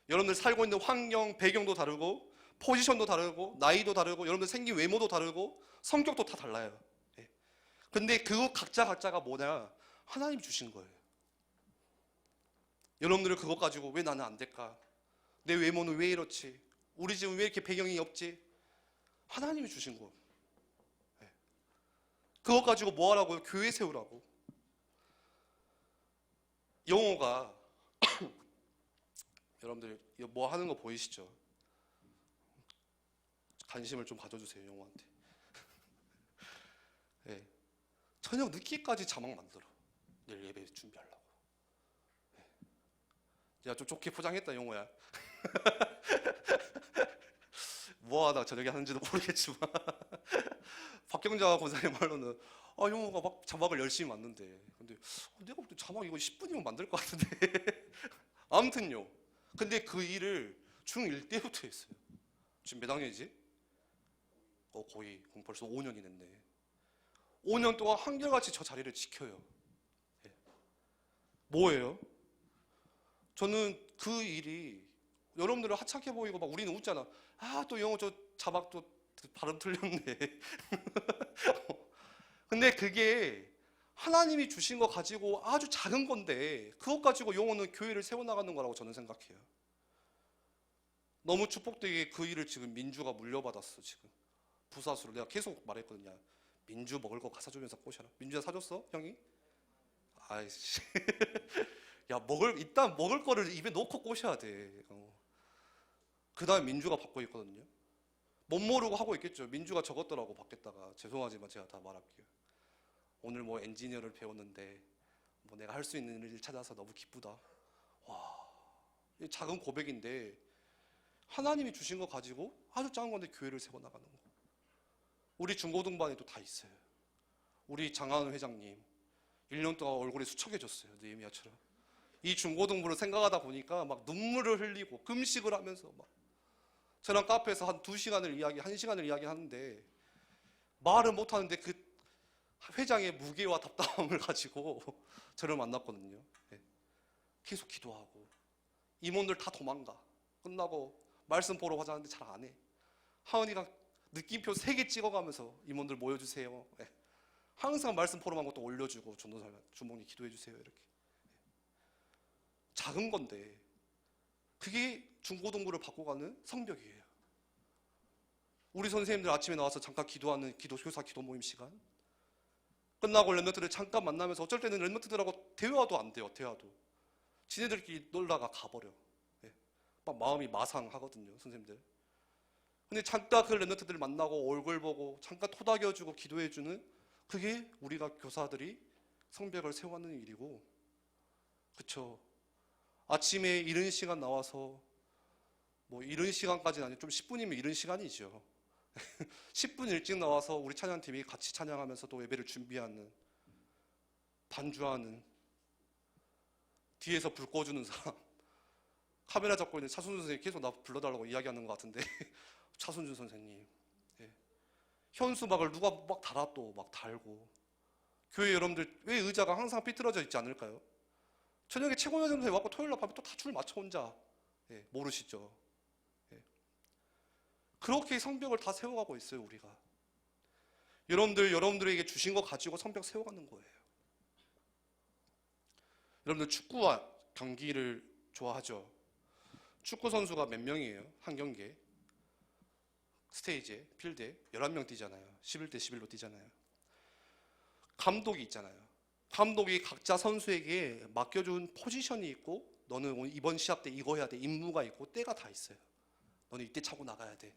여러분들 살고 있는 환경, 배경도 다르고, 포지션도 다르고, 나이도 다르고, 여러분들 생긴 외모도 다르고, 성격도 다 달라요. 근데 그 각자가 뭐냐? 하나님 주신 거예요. 여러분들은 그것 가지고 왜 나는 안 될까? 내 외모는 왜 이렇지? 우리 집은 왜 이렇게 배경이 없지? 하나님이 주신 거. 그것 가지고 뭐 하라고요? 교회 세우라고. 영호가 여러분들 뭐 하는 거 보이시죠? 관심을 좀 가져주세요, 영호한테. 네. 저녁 늦게까지 자막 만들어. 내일 예배 준비하려고. 네. 야, 좀 좋게 포장했다, 영호야. 뭐하다 저녁에 하는지도 모르겠지만 박경자 권사님 말로는 영호가 막 자막을 열심히 만든대. 근데 내가 볼 때 자막 이거 10분이면 만들 것 같은데. 아무튼요. 근데 그 일을 중1 때부터 했어요. 지금 몇 학년이지? 거의 벌써 5년이 됐네. 5년 동안 한결같이 저 자리를 지켜요. 뭐예요? 저는 그 일이 여러분들은 하찮게 보이고 막 우리는 웃잖아. 아, 또 영어 저 자막 또 발음 틀렸네. 근데 그게 하나님이 주신 거 가지고 아주 작은 건데 그것 가지고 영어는 교회를 세워나가는 거라고 저는 생각해요. 너무 축복되게 그 일을 지금 민주가 물려받았어. 지금 부사수로 내가 계속 말했거든요. 민주 먹을 거 가사 주면서 꼬셔라. 민주야 사줬어? 형이? 아이씨. 야, 일단 먹을 거를 입에 넣고 꼬셔야 돼. 그 다음에 민주가 받고 있거든요. 못 모르고 하고 있겠죠. 민주가 적었더라고 받겠다가. 죄송하지만 제가 다 말할게요. 오늘 뭐 엔지니어를 배웠는데 뭐 내가 할 수 있는 일을 찾아서 너무 기쁘다. 와, 작은 고백인데 하나님이 주신 거 가지고 아주 작은 건데 교회를 세워나가는 거. 우리 중고등반에도 다 있어요. 우리 장하은 회장님 1년 동안 얼굴이 수척해졌어요. 느헤미야처럼. 이 중고등부를 생각하다 보니까 막 눈물을 흘리고 금식을 하면서 막 저랑 카페에서 한 1시간을 이야기하는데 말을 못하는데 그 회장의 무게와 답답함을 가지고 저를 만났거든요. 계속 기도하고 임원들 다 도망가. 끝나고 말씀 보러 가자는데 잘 안 해. 하은이가 느낌표 3개 찍어가면서 임원들 모여주세요. 항상 말씀 포럼한 것도 올려주고 전도사님 주목님 기도해주세요. 이렇게 작은 건데 그게 중고등부를 바꿔가는 성벽이에요. 우리 선생님들 아침에 나와서 잠깐 기도하는 교사 기도 모임 시간, 끝나고 랩런트들 잠깐 만나면서 어쩔 때는 랩런트들하고 대화도 안 돼요. 대화도 지네들끼리 놀다가 가버려. 막 마음이 마상하거든요, 선생님들. 근데 잠깐 그 랩런트들 만나고 얼굴 보고 잠깐 토닥여주고 기도해주는 그게 우리가 교사들이 성벽을 세워가는 일이고, 그쵸? 아침에 이른 시간 나와서 뭐 이른 시간까지는 아니고 좀 10분이면 이른 시간이죠. 10분 일찍 나와서 우리 찬양팀이 같이 찬양하면서 또 예배를 준비하는, 반주하는, 뒤에서 불 꺼주는 사람, 카메라 잡고 있는 차순준 선생님 계속 나 불러달라고 이야기하는 것 같은데 차순준 선생님, 현수막을 누가 막 달아 또 막 달고. 교회 여러분들 왜 의자가 항상 삐뚤어져 있지 않을까요? 저녁에 최고위원 선생님 와서 토요일날 밤에 또 다 줄 맞춰 혼자, 모르시죠? 그렇게 성벽을 다 세워가고 있어요. 우리가 여러분들에게 주신 거 가지고 성벽 세워가는 거예요. 여러분들 축구와 경기를 좋아하죠? 축구 선수가 몇 명이에요? 한 경기에 스테이지에 필드에 11명 뛰잖아요. 11대 11로 뛰잖아요. 감독이 있잖아요. 감독이 각자 선수에게 맡겨준 포지션이 있고, 너는 오늘 이번 시합 때 이거 해야 돼, 임무가 있고 때가 다 있어요. 너는 이때 차고 나가야 돼.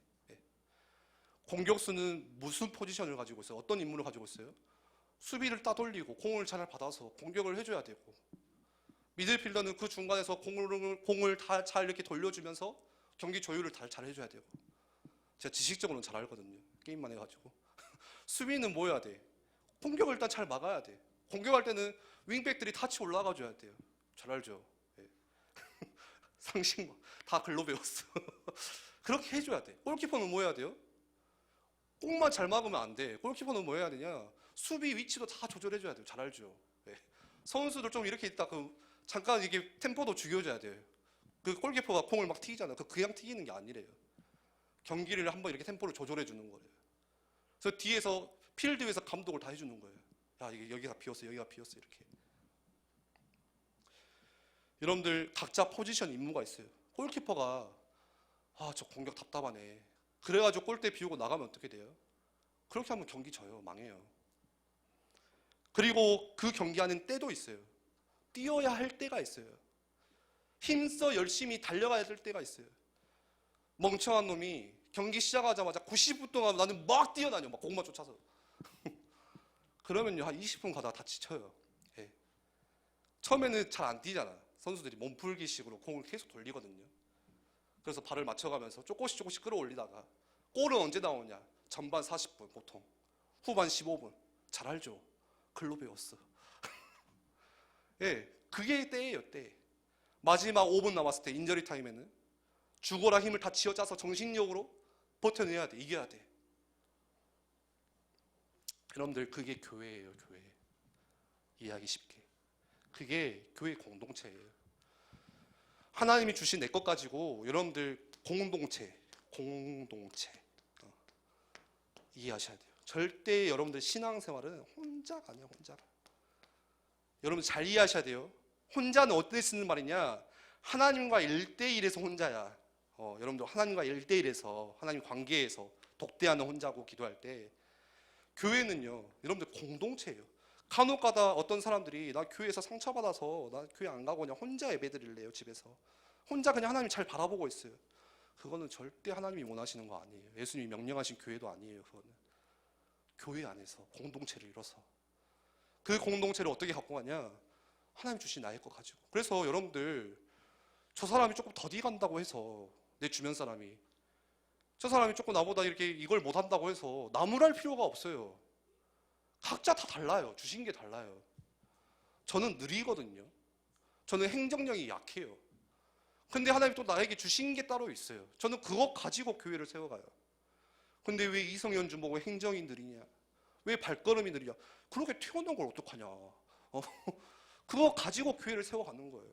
공격수는 무슨 포지션을 가지고 있어요? 어떤 임무를 가지고 있어요? 수비를 따돌리고 공을 잘 받아서 공격을 해줘야 되고, 미들필더는 그 중간에서 공을 다 잘 이렇게 돌려주면서 경기 조율을 잘 해줘야 되고. 제가 지식적으로는 잘 알거든요. 게임만 해가지고. 수비는 뭐 해야 돼? 공격을 일단 잘 막아야 돼. 공격할 때는 윙백들이 타치 올라가줘야 돼요. 잘 알죠? 상식 다 글로 배웠어. 그렇게 해줘야 돼. 골키퍼는 뭐 해야 돼요? 공만 잘 막으면 안 돼. 골키퍼는 뭐 해야 되냐? 수비 위치도 다 조절해줘야 돼요. 잘 알죠? 선수들 좀 이렇게 있다 잠깐 이게 템포도 죽여줘야 돼요. 그 골키퍼가 공을 막 튀기잖아요. 그냥 튀기는 게 아니래요. 경기를 한번 이렇게 템포를 조절해 주는 거예요. 그래서 뒤에서 필드에서 감독을 다 해주는 거예요. 야, 이게 여기가 비었어, 여기가 비었어, 이렇게. 여러분들 각자 포지션 임무가 있어요. 골키퍼가 저 공격 답답하네. 그래가지고 골대 비우고 나가면 어떻게 돼요? 그렇게 하면 경기 져요. 망해요. 그리고 그 경기하는 때도 있어요. 뛰어야 할 때가 있어요. 힘써 열심히 달려가야 될 때가 있어요. 멍청한 놈이 경기 시작하자마자 90분 동안 나는 막 뛰어다녀. 막 공만 쫓아서. 그러면요, 한 20분 가다가 다 지쳐요. 처음에는 잘 안 뛰잖아. 선수들이 몸풀기식으로 공을 계속 돌리거든요. 그래서 발을 맞춰가면서 조금씩 끌어올리다가 골은 언제 나오냐? 전반 40분 보통, 후반 15분. 잘 알죠? 글로 배웠어. 그게 때예요, 때. 마지막 5분 남았을 때 인저리 타임에는 죽어라 힘을 다 쥐어짜서 정신력으로 버텨내야 돼. 이겨야 돼. 여러분들 그게 교회예요. 교회. 이해하기 쉽게. 그게 교회 공동체예요. 하나님이 주신 내 것 가지고 여러분들 공동체 이해하셔야 돼요. 절대 여러분들 신앙생활은 혼자가 아니야. 혼자가. 여러분 잘 이해하셔야 돼요. 혼자는 어떻게 쓰는 말이냐, 하나님과 1대1에서 혼자야. 여러분들 하나님과 1대1에서 하나님 관계에서 독대하는 혼자고 기도할 때, 교회는요 여러분들 공동체예요. 간혹가다 어떤 사람들이 나 교회에서 상처받아서 나 교회 안 가고 그냥 혼자 예배드릴래요. 집에서 혼자 그냥 하나님 잘 바라보고 있어요. 그거는 절대 하나님이 원하시는 거 아니에요. 예수님이 명령하신 교회도 아니에요. 그거는 교회 안에서 공동체를 이뤄서 그 공동체를 어떻게 갖고 가냐, 하나님 주신 나의 것 가지고. 그래서 여러분들 저 사람이 조금 더디 간다고 해서, 내 주변 사람이 저 사람이 조금 나보다 이렇게 이걸 못한다고 해서 나무랄 필요가 없어요. 각자 다 달라요. 주신 게 달라요. 저는 느리거든요. 저는 행정력이 약해요. 근데 하나님 또 나에게 주신 게 따로 있어요. 저는 그거 가지고 교회를 세워가요. 근데 왜 이성현 주목은 행정이 느리냐, 왜 발걸음이 느리냐, 그렇게 태어난 걸 어떡하냐. 그거 가지고 교회를 세워가는 거예요.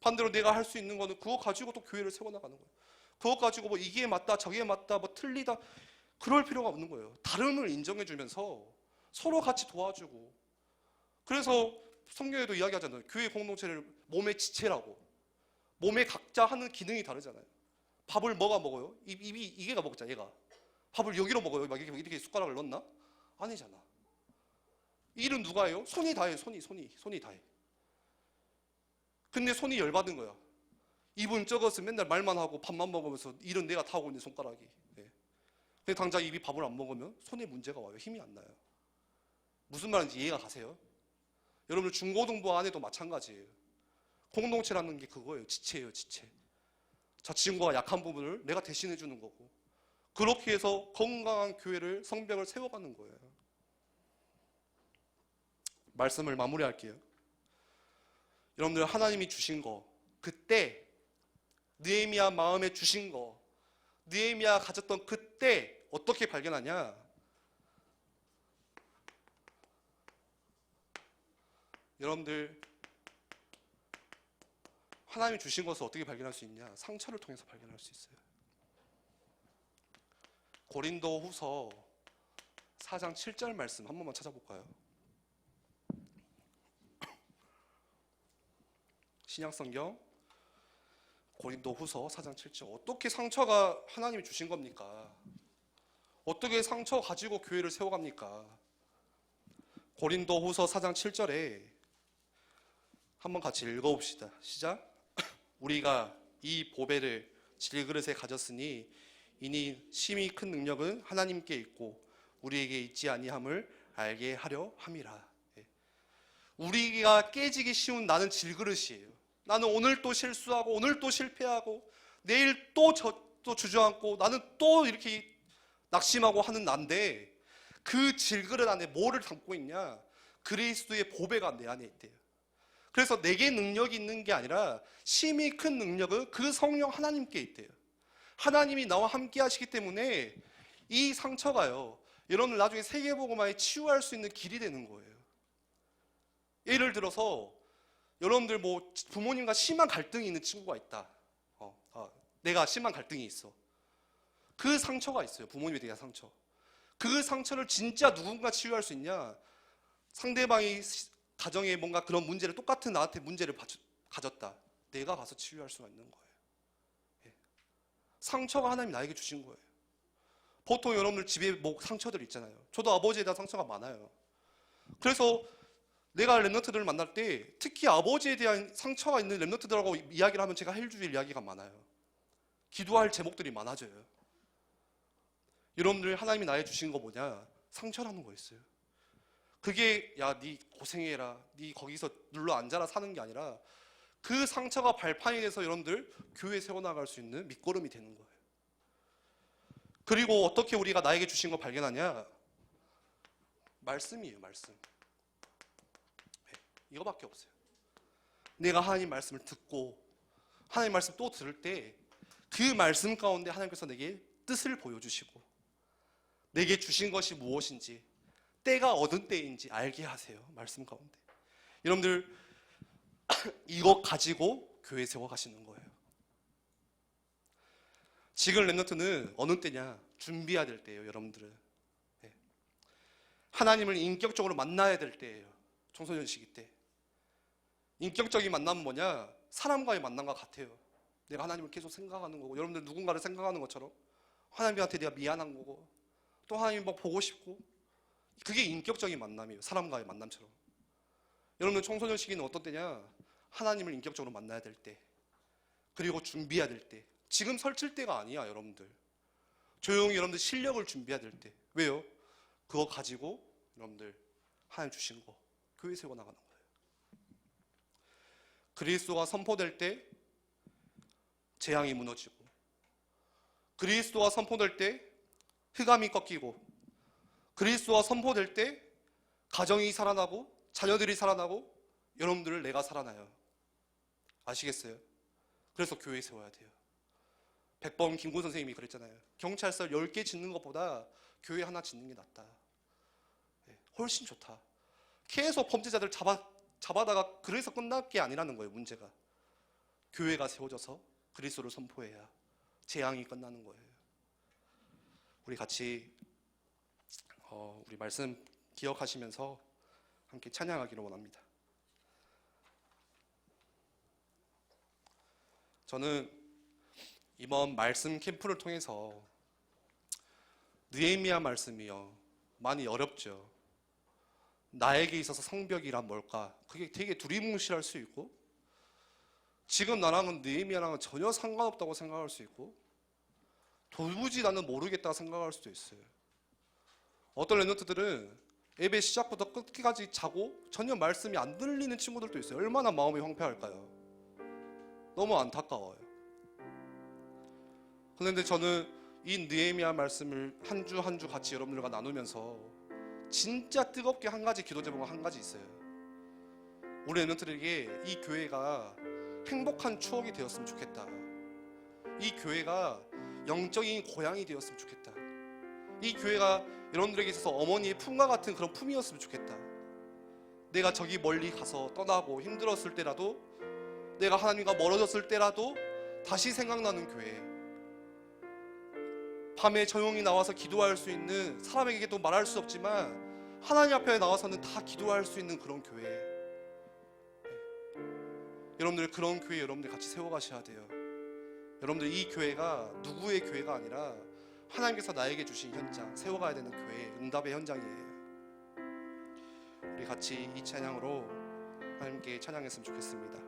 반대로 내가 할 수 있는 거는 그거 가지고 또 교회를 세워나가는 거예요. 그거 가지고 뭐 이게 맞다 저게 맞다 뭐 틀리다 그럴 필요가 없는 거예요. 다름을 인정해 주면서 서로 같이 도와주고. 그래서 성경에도 이야기하잖아요. 교회 공동체를 몸의 지체라고. 몸에 각자 하는 기능이 다르잖아요. 밥을 뭐가 먹어요? 입이 이게가 먹자. 얘가 밥을 여기로 먹어요. 막 이렇게 숟가락을 넣나? 아니잖아. 일은 누가 해요? 손이 다 해요. 손이 다 해. 근데 손이 열받은 거야. 입은 적어서 맨날 말만 하고 밥만 먹으면서 일은 내가 타고 있는 손가락이. 근데 당장 입이 밥을 안 먹으면 손에 문제가 와요. 힘이 안 나요. 무슨 말인지 이해가 가세요? 여러분들 중고등부 안에도 마찬가지예요. 공동체라는 게 그거예요. 지체예요. 지체. 자, 친구가 약한 부분을 내가 대신해 주는 거고, 그렇게 해서 건강한 교회를, 성벽을 세워가는 거예요. 말씀을 마무리할게요. 여러분들 하나님이 주신 거, 그때 느헤미야 마음에 주신 거, 느헤미야 가졌던 그때 어떻게 발견하냐? 여러분들 하나님이 주신 것을 어떻게 발견할 수 있냐? 상처를 통해서 발견할 수 있어요. 고린도 후서 4장 7절 말씀 한 번만 찾아볼까요? 신약성경 고린도 후서 4장 7절. 어떻게 상처가 하나님이 주신 겁니까? 어떻게 상처 가지고 교회를 세워갑니까? 고린도 후서 4장 7절에 한번 같이 읽어봅시다. 시작. 우리가 이 보배를 질그릇에 가졌으니 이니 심히 큰 능력은 하나님께 있고 우리에게 있지 아니함을 알게 하려 함이라. 우리가 깨지기 쉬운 나는 질그릇이에요. 나는 오늘 또 실수하고 오늘 또 실패하고 내일 또 주저앉고 나는 또 이렇게 낙심하고 하는 난데, 그 질그릇 안에 뭐를 담고 있냐? 그리스도의 보배가 내 안에 있대요. 그래서 내게 능력이 있는 게 아니라 심히 큰 능력은 그 성령 하나님께 있대요. 하나님이 나와 함께 하시기 때문에 이 상처가요, 여러분들 나중에 세계복음화에 치유할 수 있는 길이 되는 거예요. 예를 들어서 여러분들 뭐 부모님과 심한 갈등이 있는 친구가 있다. 내가 심한 갈등이 있어. 그 상처가 있어요. 부모님에 대한 상처. 그 상처를 진짜 누군가 치유할 수 있냐? 상대방이 가정에 뭔가 그런 문제를, 똑같은 나한테 문제를 가졌다. 내가 가서 치유할 수가 있는 거예요. 상처가 하나님이 나에게 주신 거예요. 보통 여러분들 집에 뭐 상처들 있잖아요. 저도 아버지에 대한 상처가 많아요. 그래서 내가 랩런트들을 만날 때 특히 아버지에 대한 상처가 있는 랩런트들하고 이야기를 하면 제가 일주일 이야기가 많아요. 기도할 제목들이 많아져요. 여러분들 하나님이 나에게 주신 거 뭐냐? 상처라는 거였어요. 그게 야, 네 고생해라, 네 거기서 눌러 앉아라 사는 게 아니라 그 상처가 발판이 돼서 여러분들 교회 세워나갈 수 있는 밑거름이 되는 거예요. 그리고 어떻게 우리가 나에게 주신 거 발견하냐? 말씀이에요. 말씀. 이거밖에 없어요. 내가 하나님 말씀을 듣고 하나님 말씀 또 들을 때 그 말씀 가운데 하나님께서 내게 뜻을 보여주시고 내게 주신 것이 무엇인지, 때가 어느 때인지 알게 하세요. 말씀 가운데. 여러분들 이것 가지고 교회 세워가시는 거예요. 지금 렘넌트는 어느 때냐? 준비해야 될 때예요, 여러분들은. 네. 하나님을 인격적으로 만나야 될 때예요, 청소년 시기 때. 인격적인 만남은 뭐냐? 사람과의 만남과 같아요. 내가 하나님을 계속 생각하는 거고, 여러분들 누군가를 생각하는 것처럼 하나님한테 내가 미안한 거고, 또 하나님 막 보고 싶고, 그게 인격적인 만남이에요, 사람과의 만남처럼. 여러분들 청소년 시기는 어떤 때냐? 하나님을 인격적으로 만나야 될 때, 그리고 준비해야 될 때. 지금 설칠 때가 아니야, 여러분들. 조용히 여러분들 실력을 준비해야 될 때. 왜요? 그거 가지고 여러분들 하나님 주신 거 교회 세워나가는 거예요. 그리스도가 선포될 때 재앙이 무너지고, 그리스도가 선포될 때 흑암이 꺾이고, 그리스도가 선포될 때 가정이 살아나고 자녀들이 살아나고 여러분들을 내가 살아나요. 아시겠어요? 그래서 교회 세워야 돼요. 백범 김구 선생님이 그랬잖아요. 경찰서 10개 짓는 것보다 교회 하나 짓는 게 낫다. 훨씬 좋다. 계속 범죄자들 잡아다가 그래서 끝날 게 아니라는 거예요, 문제가. 교회가 세워져서 그리스도를 선포해야 재앙이 끝나는 거예요. 우리 같이 우리 말씀 기억하시면서 함께 찬양하기를 원합니다. 저는 이번 말씀 캠프를 통해서 느헤미야 말씀이요, 많이 어렵죠. 나에게 있어서 성벽이란 뭘까? 그게 되게 두리뭉실할 수 있고, 지금 나랑은 느헤미야랑은 전혀 상관없다고 생각할 수 있고, 도무지 나는 모르겠다고 생각할 수도 있어요. 어떤 렘넌트들은 예배 시작부터 끝까지 자고 전혀 말씀이 안 들리는 친구들도 있어요. 얼마나 마음이 황폐할까요? 너무 안타까워요. 그런데 저는 이 느헤미야 말씀을 한 주 한 주 같이 여러분들과 나누면서 진짜 뜨겁게 한 가지 기도 제목은 한 가지 있어요. 우리 렘넌트들에게 이 교회가 행복한 추억이 되었으면 좋겠다. 이 교회가 영적인 고향이 되었으면 좋겠다. 이 교회가 여러분들에게 있어서 어머니의 품과 같은 그런 품이었으면 좋겠다. 내가 저기 멀리 가서 떠나고 힘들었을 때라도, 내가 하나님과 멀어졌을 때라도 다시 생각나는 교회. 밤에 조용히 나와서 기도할 수 있는, 사람에게도 말할 수 없지만 하나님 앞에 나와서는 다 기도할 수 있는 그런 교회. 여러분들 그런 교회 여러분들 같이 세워가셔야 돼요. 여러분들 이 교회가 누구의 교회가 아니라 하나님께서 나에게 주신 현장, 세워가야 되는 교회, 응답의 현장이에요. 우리 같이 이 찬양으로 하나님께 찬양했으면 좋겠습니다.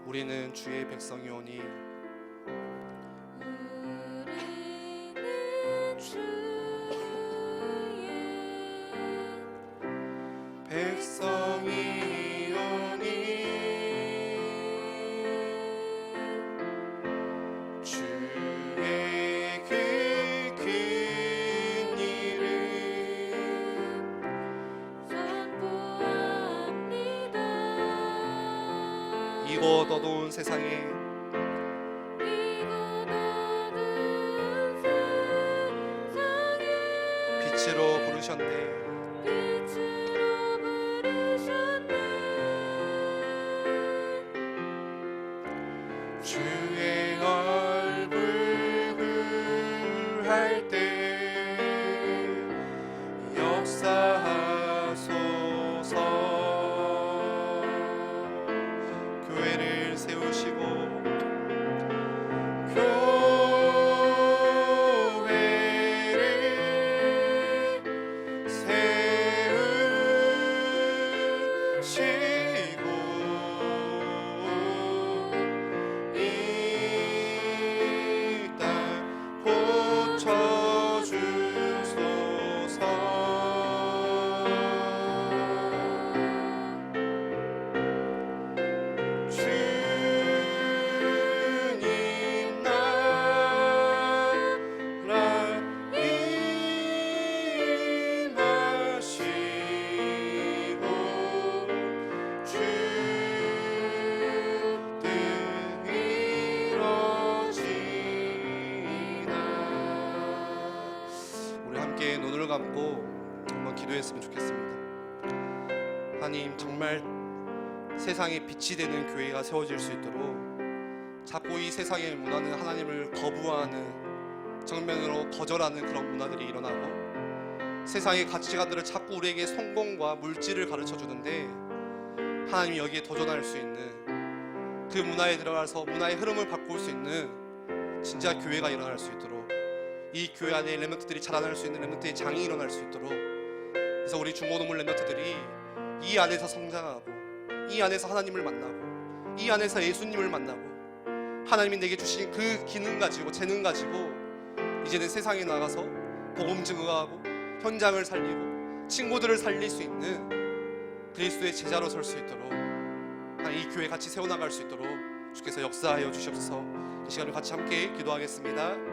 우리는 주의 백성이오니, 우리는 주의 백성이오니, 주의 그 큰 일을 선포합니다. 이곳 어두운 세상에 빛으로 부르셨네. 주의 얼굴 구할 때 역사하소서. 교회를 세우시고, 교회를 세우시고 눈을 감고 한번 기도했으면 좋겠습니다. 하나님, 정말 세상에 빛이 되는 교회가 세워질 수 있도록 자꾸 이 세상의 문화는 하나님을 거부하는, 정면으로 거절하는 그런 문화들이 일어나고 세상의 가치관들을 자꾸 우리에게 성공과 물질을 가르쳐 주는데 하나님이 여기에 도전할 수 있는, 그 문화에 들어가서 문화의 흐름을 바꿀 수 있는 진짜 교회가 일어날 수 있도록, 이 교회 안에 렘넌트들이 자라날 수 있는 렘넌트의 장이 일어날 수 있도록, 그래서 우리 중고동물 렘넌트들이 이 안에서 성장하고 이 안에서 하나님을 만나고 이 안에서 예수님을 만나고 하나님이 내게 주신 그 기능 가지고, 재능 가지고 이제는 세상에 나가서 복음 증거하고 현장을 살리고 친구들을 살릴 수 있는 그리스도의 제자로 설 수 있도록, 이 교회 같이 세워나갈 수 있도록 주께서 역사하여 주시옵소서. 이 시간을 같이 함께 기도하겠습니다.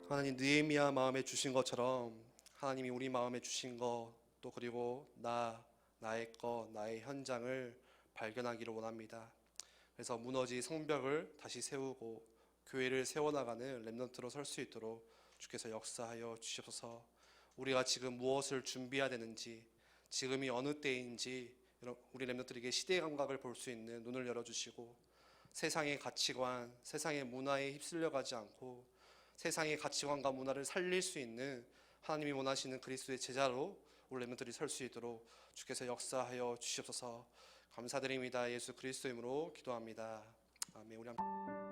하나님, 느헤미야 마음에 주신 것처럼 하나님이 우리 마음에 주신 것, 또 그리고 나의 것, 나의 현장을 발견하기를 원합니다. 그래서 무너진 성벽을 다시 세우고 교회를 세워나가는 렘넌트로 설 수 있도록 주께서 역사하여 주시옵소서. 우리가 지금 무엇을 준비해야 되는지, 지금이 어느 때인지 우리 렘넌트에게 시대의 감각을 볼 수 있는 눈을 열어주시고, 세상의 가치관, 세상의 문화에 휩쓸려가지 않고 세상의 가치관과 문화를 살릴 수 있는 하나님이 원하시는 그리스도의 제자로 우리 렘넌트들이 설 수 있도록 주께서 역사하여 주시옵소서. 감사드립니다. 예수 그리스도 이름으로 기도합니다. 아멘. 우리 함께